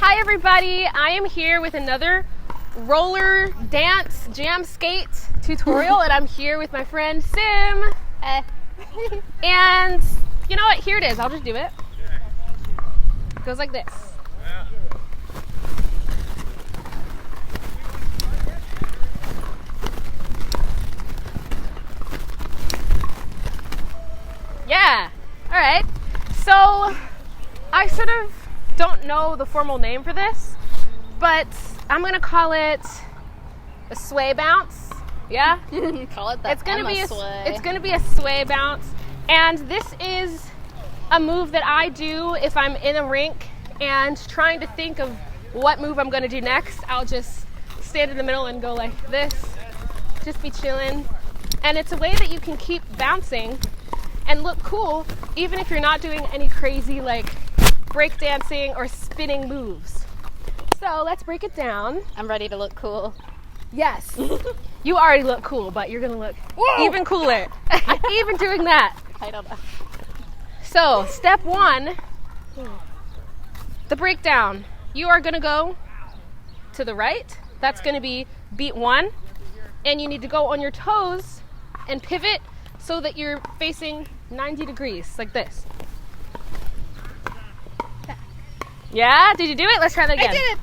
Hi everybody, I am here with another roller dance jam skate tutorial and I'm here with my friend Sim. And you know what, here it is, I'll just do it. It goes like this. Yeah, alright. So I sort of don't know the formal name for this, but I'm gonna call it a sway bounce. Yeah? Call it that. It's gonna be a sway bounce. And this is a move that I do if I'm in a rink and trying to think of what move I'm gonna do next. I'll just stand in the middle and go like this, just be chilling. And it's a way that you can keep bouncing and look cool even if you're not doing any crazy like breakdancing or spinning moves. So let's break it down. I'm ready to look cool. Yes. You already look cool, but you're gonna look even cooler. Even doing that. I don't know. So step one, the breakdown. You are gonna go to the right. That's gonna be beat one. And you need to go on your toes and pivot so that you're facing 90 degrees, like this. Yeah? Did you do it? Let's try that again. I did it!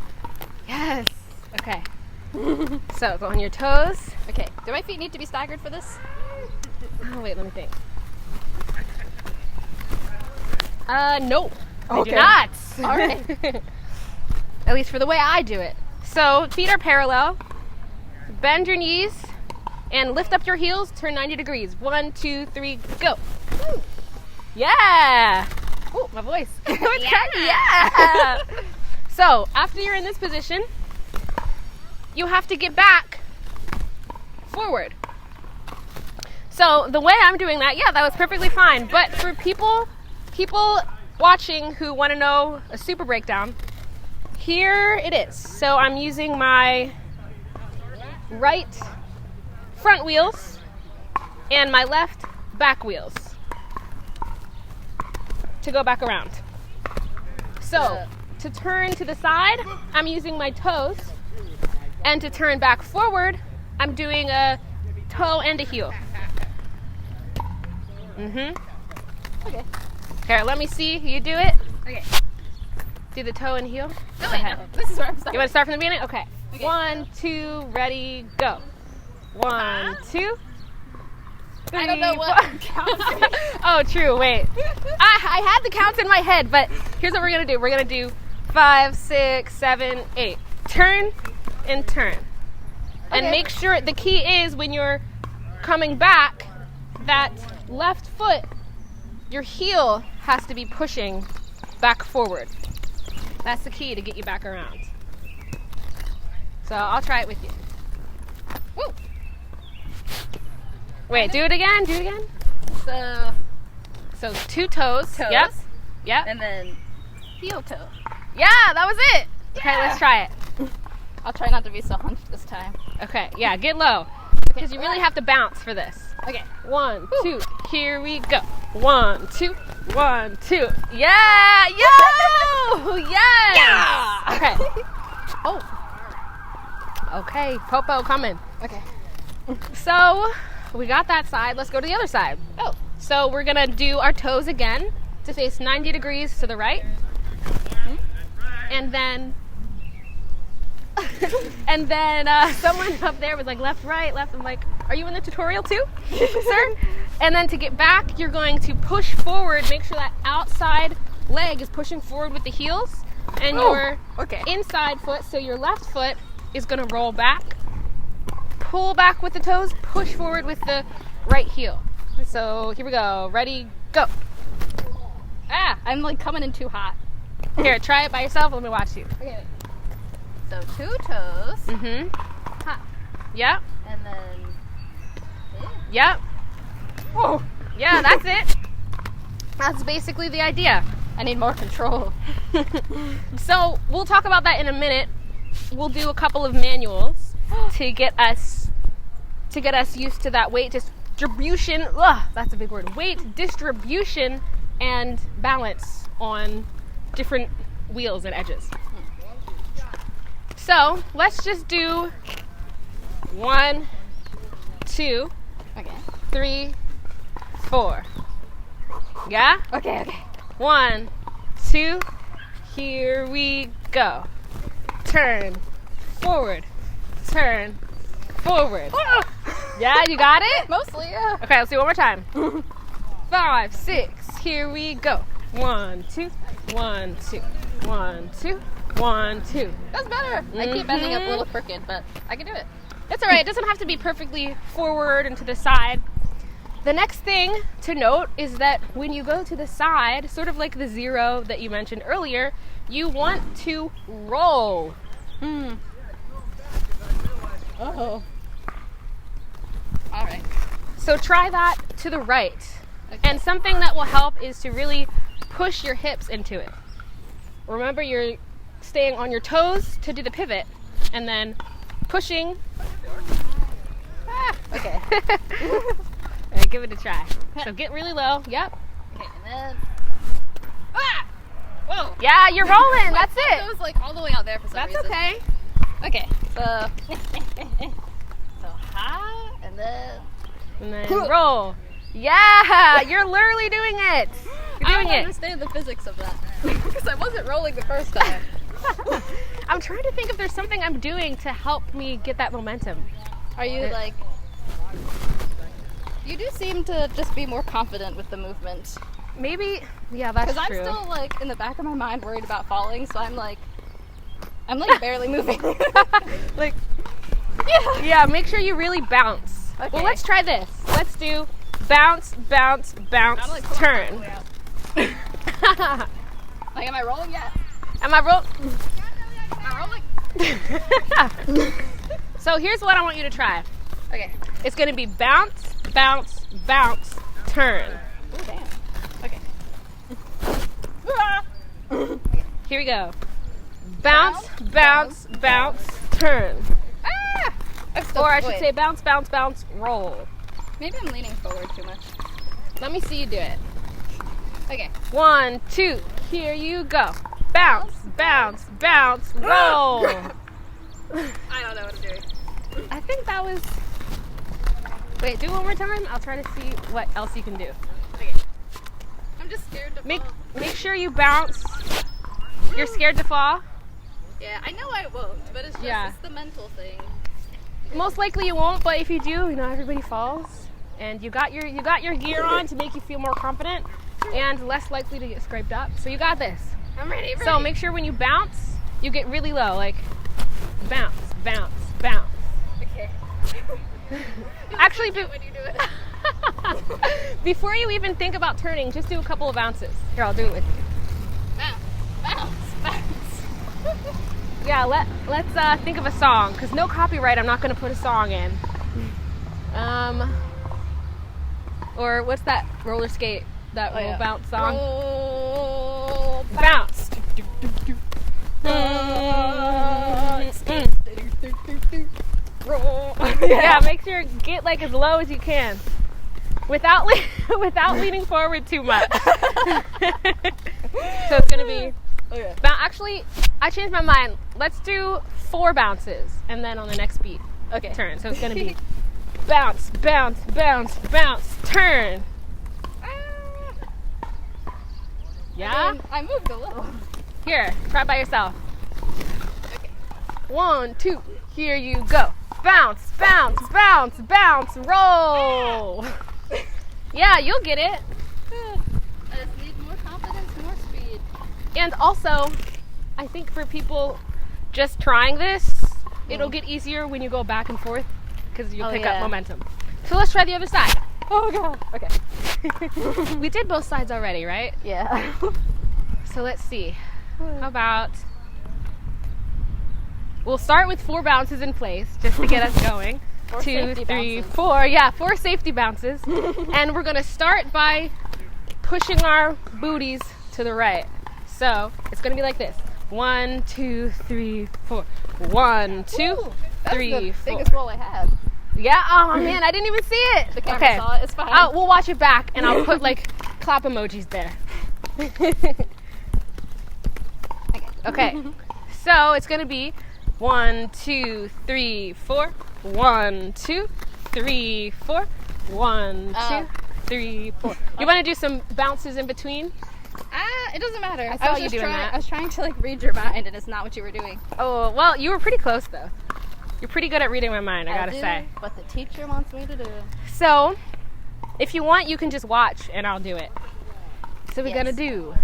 Yes. Okay. So, go on your toes. Okay, do my feet need to be staggered for this? Oh, wait, let me think. No. They Okay. do not. All right. At least for the way I do it. So, feet are parallel. Bend your knees and lift up your heels. Turn 90 degrees. 1, 2, 3, go. Woo. Yeah. Oh, my voice. Yeah. So, after you're in this position, you have to get back forward. So, the way I'm doing that, yeah, that was perfectly fine. But for people watching who want to know a super breakdown, here it is. So, I'm using my right front wheels and my left back wheels to go back around. So, to turn to the side, I'm using my toes. And to turn back forward, I'm doing a toe and a heel. Okay. Here, let me see you do it. Okay. Do the toe and heel. No, wait, no. This is where I'm starting. You want to start from the beginning? Okay. Okay. 1, 2, ready, go. 1, 2. I don't know what counts. Oh, true. Wait. I had the counts in my head, but here's what we're going to do. We're going to do 5, 6, 7, 8. Turn and turn. And make sure, the key is when you're coming back, that left foot, your heel has to be pushing back forward. That's the key to get you back around. So I'll try it with you. Woo! Wait, do it again. Do it again. So 2 toes. Yep. Yep. And then heel toe. Yeah, that was it. Okay, let's try it. I'll try not to be so hunched this time. Okay, yeah, get low. Because you really have to bounce for this. Okay. 1, 2, here we go. 1, 2, 1, 2. Yeah! Yo! Yes! Yeah! Okay. Oh. Okay, Popo coming. Okay. So, we got that side. Let's go to the other side. Oh. So, we're going to do our toes again to face 90 degrees to the right. And then... and then someone up there was like left, right, left. I'm like, are you in the tutorial too, sir? And then to get back, you're going to push forward. Make sure that outside leg is pushing forward with the heels. And your inside foot, so your left foot is going to roll back. Pull back with the toes. Push forward with the right heel. So here we go. Ready, go. Ah, I'm like coming in too hot. here, try it by yourself. Let me watch you. Okay. So 2 toes. Ha. Yep. And then. Yep. Whoa. Yeah, that's it. That's basically the idea. I need more control. So we'll talk about that in a minute. We'll do a couple of manuals to get us used to that weight distribution. That's a big word. Weight distribution and balance on different wheels and edges. So let's just do 1, 2, Okay. 3, 4. Yeah? Okay. 1, 2, here we go. Turn, forward, turn, forward. Yeah, you got it? Mostly, yeah. Okay, let's do it one more time. 5, 6, here we go. 1, 2, 1, 2, 1, 2, 1, 2. That's better. I keep ending up a little crooked, but I can do it. That's all right. It doesn't have to be perfectly forward and to the side. The next thing to note is that when you go to the side, sort of like the 0 that you mentioned earlier, you want to roll. Oh. All right. So try that to the right. Okay. And something that will help is to really push your hips into it. Remember, you're staying on your toes to do the pivot, and then pushing. Okay. All right, give it a try. So get really low. Yep. Okay, and then. Whoa. Yeah, you're rolling. That's It it. was like all the way out there for some That's reason. okay. Okay. So. So high, and then. And then roll. Yeah, you're literally doing it. You're I doing don't it. understand the physics of that because I wasn't rolling the first time. I'm trying to think if there's something I'm doing to help me get that momentum. Are you like? You do seem to just be more confident with the movement. Maybe, yeah, that's Because I'm true. still like in the back of my mind worried about falling, so I'm like barely moving. Like, yeah, make sure you really bounce. Okay. Well, let's try this. Let's do bounce, bounce, bounce, I'm like pulling all the turn. way out. Like, am I rolling yet? Am I roll? Am I rolling? So here's what I want you to try. Okay. It's gonna be bounce, bounce, bounce, turn. Oh damn. Okay. Here we go. Bounce, bounce, bounce, turn. Ah! Or I should say bounce, bounce, bounce, roll. Maybe I'm leaning forward too much. Let me see you do it. Okay. 1, 2, here you go. Bounce, bounce, bounce, roll. I don't know what I'm doing. I think that was. Wait, do it one more time. I'll try to see what else you can do. Okay. I'm just scared to Make fall. sure you bounce. You're scared to fall? Yeah, I know I won't, but it's just Yeah. it's the mental thing. Most likely you won't, but if you do, you know everybody falls, and you got your gear on to make you feel more confident and less likely to get scraped up. So you got this. I'm ready. So make sure when you bounce, you get really low, like bounce, bounce, bounce. Okay. Actually, when you do it. before you even think about turning, just do a couple of bounces. Here, I'll do it with you. Bounce, bounce, bounce. Yeah, let's think of a song, because no copyright, I'm not going to put a song in. Or what's that roller skate, that roll yeah. bounce song? Roll, Bounce. roll. Yeah, make sure get like as low as you can, without without leaning forward too much. So it's gonna be. Okay. Actually, I changed my mind. Let's do 4 bounces, and then on the next beat, Okay. turn. So it's gonna be bounce, bounce, bounce, bounce, turn. Yeah. And I moved a little. Here, try by yourself. Okay. 1, 2, here you go. Bounce, bounce, bounce, bounce, roll. Yeah, you'll get it. I just need more confidence, more speed. And also, I think for people just trying this, it'll get easier when you go back and forth because you'll pick up momentum. So let's try the other side. Oh god. Okay. We did both sides already, right? Yeah. So let's see. How about we'll start with 4 bounces in place just to get us going. 4 2, safety 3, bounces. 4. Yeah, 4 safety bounces. And we're gonna start by pushing our booties to the right. So it's gonna be like this. 1, 2, 3, 4. 1, 2, Ooh, that's 3, the 4. biggest roll I had. Yeah. Oh man, I didn't even see it. The camera Okay. saw it. It's fine. We'll watch it back, and I'll put like clap emojis there. Okay. So it's gonna be 1, 2, 3, 4. 1, 2, 3, 4. 1, 2, 3, 4. You want to do some bounces in between? It doesn't matter. I saw you doing that. I was trying to like read your mind, and it's not what you were doing. Oh, well, you were pretty close though. You're pretty good at reading my mind, I gotta say. What the teacher wants me to do. So, if you want, you can just watch and I'll do it. So we're gonna do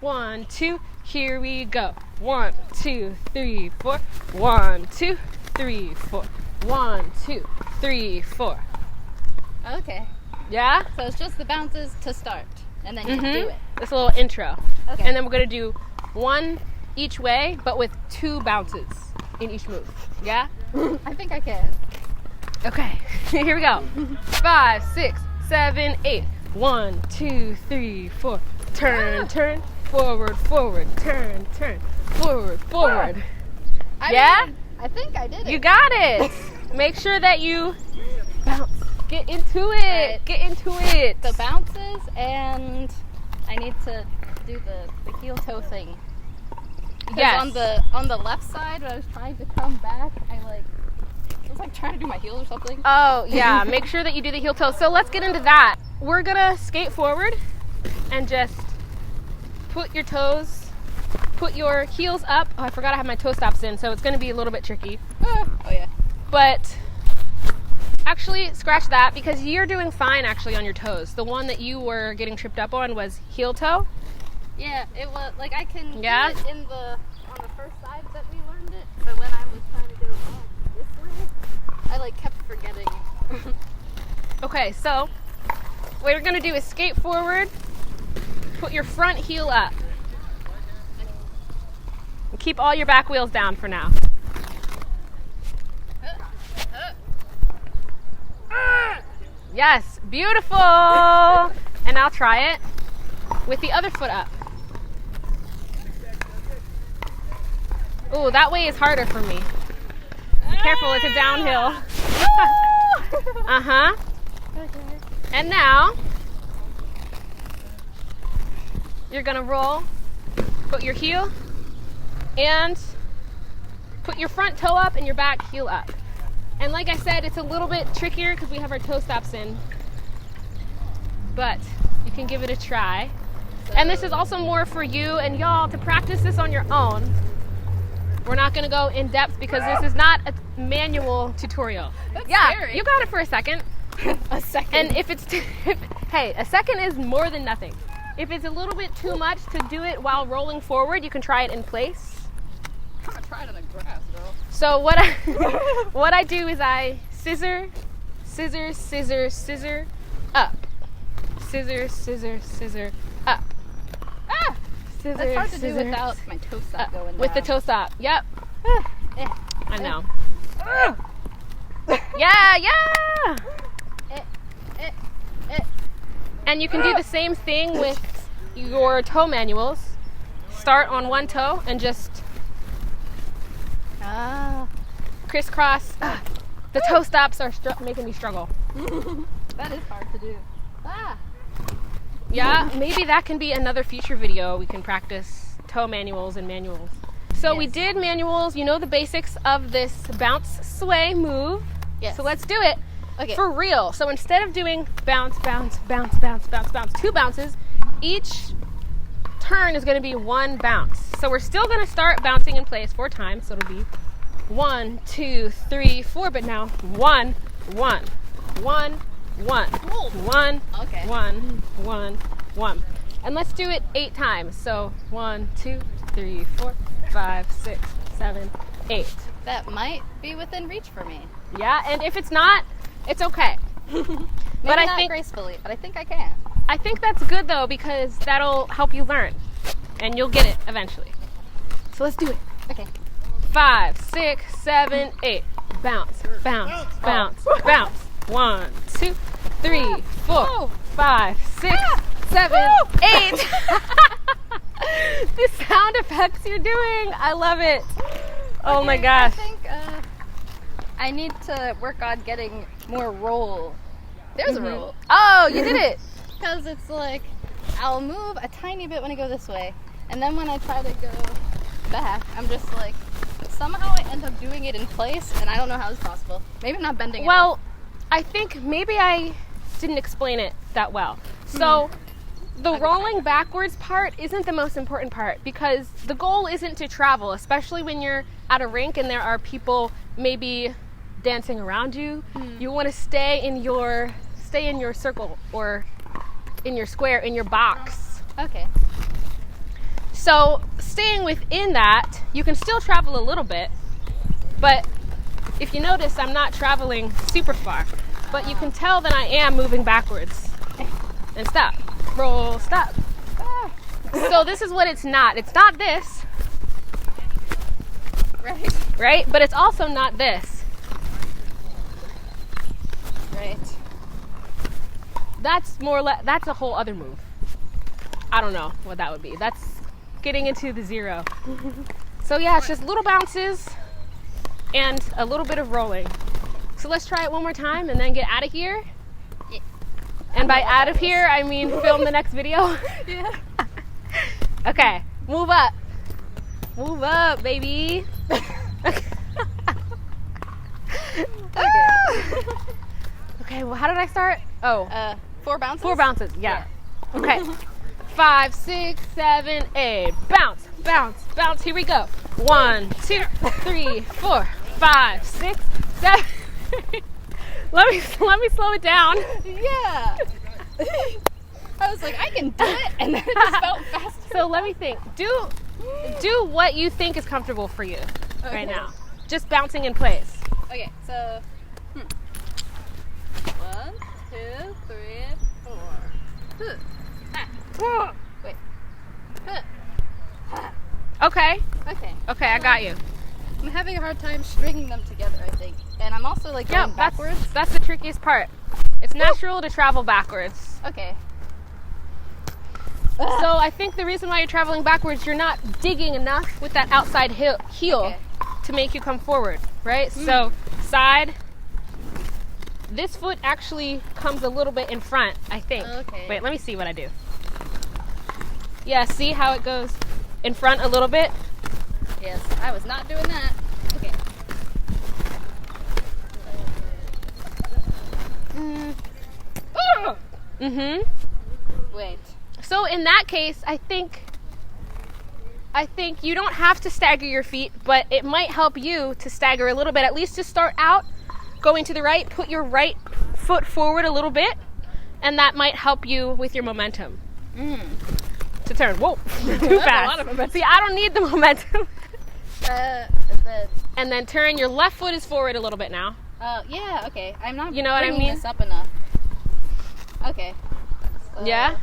1, 2, here we go. 1, 2, 3, 4. 1, 2, 3, 4. 1, 2, 3, 4. Okay. Yeah? So it's just the bounces to start, and then you do it. This little intro. Okay. And then we're gonna do one each way, but with 2 bounces in each move. Yeah? I think I can. Okay, here we go. 5, 6, 7, 8. 1, 2, 3, 4. Turn, turn, forward, forward, turn, turn, forward, forward. Yeah? I think I did it. You got it. Make sure that you bounce. Get into it. Right. Get into it. The bounces, and I need to do the heel toe thing. Yes. On the left side, when I was trying to come back, I was like trying to do my heels or something. Oh, yeah. Make sure that you do the heel toe. So let's get into that. We're going to skate forward and just put your toes, put your heels up. Oh, I forgot I have my toe stops in, so it's going to be a little bit tricky. Oh yeah. But actually, scratch that because you're doing fine actually on your toes. The one that you were getting tripped up on was heel toe. Yeah, it was like I can do Yeah? it on the first side that we learned it, but when I was trying to do it this way, I like kept forgetting. Okay, so what you're gonna do is skate forward, put your front heel up, and keep all your back wheels down for now. Yes, beautiful. And now try it with the other foot up. Ooh, that way is harder for me. Be careful, it's a downhill. Uh-huh. Okay. And now, you're gonna roll, put your heel, and put your front toe up and your back heel up. And like I said, it's a little bit trickier because we have our toe stops in, but you can give it a try. And this is also more for you and y'all to practice this on your own. We're not gonna go in depth because this is not a manual tutorial. That's yeah, scary. you got it for a second. A second. And if it's, hey, a second is more than nothing. If it's a little bit too much to do it while rolling forward, you can try it in place. I tried on the grass, girl. So what I do is I scissor, scissor, scissor, scissor, up. Scissor, scissor, scissor, up. Ah! Scissor, That's hard to do scissor, without my toe stop going down. with the toe stop. Yep. I know. Eh, Yeah, yeah. eh, eh. And you can do the same thing with your toe manuals. Start on one toe and just crisscross. The toe stops are making me struggle. That is hard to do. Ah! Yeah, maybe that can be another future video. We can practice toe manuals and manuals. So we Yes. did manuals. You know the basics of this bounce sway move. Yes. So let's do it Okay. for real. So instead of doing bounce, bounce, bounce, bounce, bounce, bounce, 2 bounces, each turn is going to be 1 bounce. So we're still going to start bouncing in place 4 times. So it'll be 1, 2, 3, 4. But now 1, 1, 1, 1, 1, Okay. 1, 1, 1. And let's do it 8 times. So 1, 2, 3, 4, 5, 6, 7, 8. That might be within reach for me. Yeah, and if it's not, it's okay. Maybe But I not think gracefully, but I think I can. I think that's good though because that'll help you learn, and you'll get it eventually. So let's do it. Okay. 5, 6, 7, 8. Bounce, bounce, bounce, bounce. 1, 2, 3, 4, 5, 6, 7, 8. The sound effects you're doing, I love it. Oh my Okay, gosh. I think I need to work on getting more roll. There's a roll. Oh, you did it. Because it's like, I'll move a tiny bit when I go this way. And then when I try to go back, I'm just like somehow I end up doing it in place, and I don't know how it's possible. Maybe I'm not bending enough. Well, I think maybe I didn't explain it that well. So the rolling backwards part isn't the most important part, because the goal isn't to travel, especially when you're at a rink and there are people maybe dancing around you. You want to stay in your circle, or in your square, in your box. Okay. So staying within that, you can still travel a little bit, but if you notice, I'm not traveling super far, but you can tell that I am moving backwards. And stop. Roll, stop. So this is what it's not. It's not this. Right? But it's also not this. Right. That's more or less, that's a whole other move. I don't know what that would be. That's getting into the zero. So yeah, it's just little bounces and a little bit of rolling. So let's try it one more time and then get out of here. Yeah. And by out of here, I mean film the next video. Yeah. Okay, move up. Move up, baby. Okay, well, how did I start? Oh, 4 bounces? 4 bounces, yeah. Okay. 5, 6, 7, 8. Bounce, bounce, bounce. Here we go. 1, 2, 3, 4, 5, 6, 7. Let me slow it down. Yeah. I was like, I can do it, and then it just felt faster. So let me think. Do what you think is comfortable for you right now. Just bouncing in place. Okay, so 1, 2, 3, 4. Wait. Okay. Okay, I got you. I'm having a hard time stringing them together, I think. And I'm also like going backwards. That's the trickiest part. It's natural to travel backwards. Okay. So I think the reason why you're traveling backwards, you're not digging enough with that outside heel to make you come forward, right? So side. This foot actually comes a little bit in front, I think. Okay. Wait, let me see what I do. Yeah, see how it goes in front a little bit? Yes, I was not doing that. Okay. Wait. So in that case, I think you don't have to stagger your feet, but it might help you to stagger a little bit, at least to start out going to the right. Put your right foot forward a little bit, and that might help you with your momentum. To turn. Whoa, too fast. A lot of momentum. See, I don't need the momentum. The And then turn. Your left foot is forward a little bit now. Yeah, okay. I'm not You know what I bringing mean? this up enough. Okay. So, Yeah?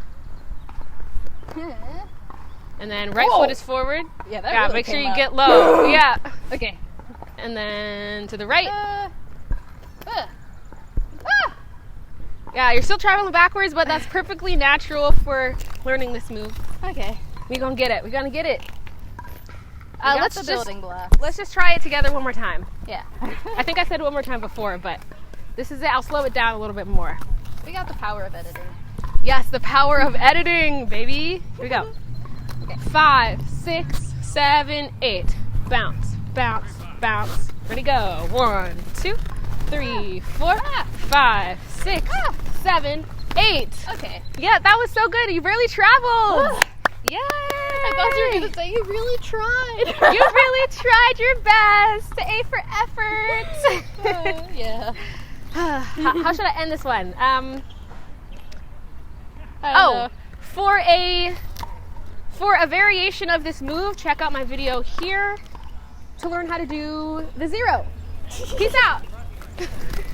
And then right foot is forward. Yeah, that Yeah, really make sure came you up. get low. Yeah. Okay. And then to the right. Yeah, you're still traveling backwards, but that's perfectly natural for learning this move. Okay. We're gonna get it. We're gonna get it. Let's the building blocks. Let's just try it together one more time. Yeah. I think I said one more time before, but this is it. I'll slow it down a little bit more. We got the power of editing. Yes, the power of editing, baby. Here we go. Okay. 5, 6, 7, 8. Bounce, bounce, bounce. Ready, go. 1, 2, 3, 4, 5, 6, 7, 8. Okay. Yeah, that was so good. You really traveled. Yay! I thought you were going to say you really tried. You really tried your best. A for effort. Yeah. How should I end this one? I don't know. For a variation of this move, check out my video here to learn how to do the zero. Peace out.